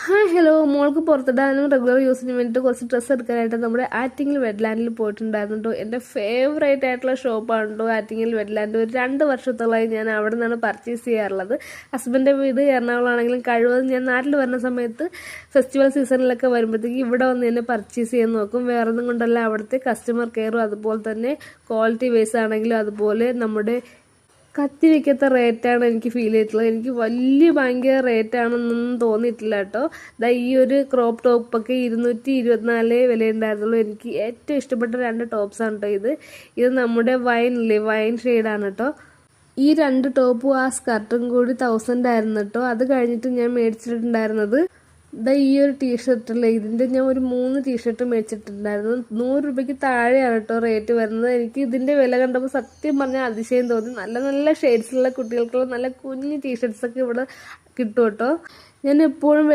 Hi hello, മോൾക്ക് പുറത്തിടാനും regular യൂസിന് വേണ്ടിയിട്ട് കുറച്ച് ഡ്രസ്സ് എടുക്കാനായിട്ട് നമ്മുടെ ആറ്റിങ്ങൽ വെഡ്ലാൻഡിൽ പോയിട്ടുണ്ടായിരുന്നു കേട്ടോ. എൻ്റെ ഫേവറേറ്റ് ആയിട്ടുള്ള ഷോപ്പാണ് കേട്ടോ ആറ്റിങ്ങൽ വെഡ്ലാൻഡ്. ഒരു 2 വർഷത്തോളമായി ഞാൻ അവിടെ നിന്നാണ് പർച്ചേസ് ചെയ്യാറുള്ളത്. ഹസ്ബൻഡിൻ്റെ വീട് എറണാകുളമാണെങ്കിലും കഴിവതും ഞാൻ നാട്ടിൽ വരുന്ന സമയത്ത് ഫെസ്റ്റിവൽ സീസണിലൊക്കെ വരുമ്പോഴത്തേക്ക് ഇവിടെ വന്ന് തന്നെ പർച്ചേസ് ചെയ്യാൻ നോക്കും. വേറെ ഒന്നും കൊണ്ടല്ല, അവിടുത്തെ കസ്റ്റമർ കെയറും അതുപോലെ തന്നെ ക്വാളിറ്റി വൈസ് ആണെങ്കിലും അതുപോലെ നമ്മുടെ കത്തി വെക്കാത്ത റേറ്റാണ് എനിക്ക് ഫീൽ ചെയ്തിട്ടുള്ളത്. എനിക്ക് ഭയങ്കര റേറ്റാണെന്നൊന്നും തോന്നിയിട്ടില്ല കേട്ടോ. ഈ ഒരു ക്രോപ്പ് ടോപ്പൊക്കെ 224 വില ഉണ്ടായിരുന്നുള്ളൂ. എനിക്ക് ഏറ്റവും ഇഷ്ടപ്പെട്ട 2 ടോപ്സാണ് കേട്ടോ ഇത് നമ്മുടെ വൈൻ ഷെയ്ഡാണ് കേട്ടോ. ഈ 2 ടോപ്പും ആ സ്കർട്ടും കൂടി 1000 ആയിരുന്നു കേട്ടോ. അത് കഴിഞ്ഞിട്ട് ഞാൻ മേടിച്ചിട്ടുണ്ടായിരുന്നത് ഈ ഒരു ടീഷർട്ടല്ലേ, ഇതിൻ്റെ ഞാൻ ഒരു 3 ടീഷർട്ട് മേടിച്ചിട്ടുണ്ടായിരുന്നു. 100 രൂപയ്ക്ക് താഴെയാണ് കേട്ടോ റേറ്റ് വരുന്നത്. എനിക്ക് ഇതിൻ്റെ വില കണ്ടപ്പോൾ സത്യം പറഞ്ഞാൽ അതിശയം തോന്നി. നല്ല നല്ല ഷെയ്ഡ്സിലുള്ള കുട്ടികൾക്കുള്ള നല്ല കുഞ്ഞ് ടീഷർട്ട്സൊക്കെ ഇവിടെ കിട്ടും കേട്ടോ. ഞാൻ എപ്പോഴും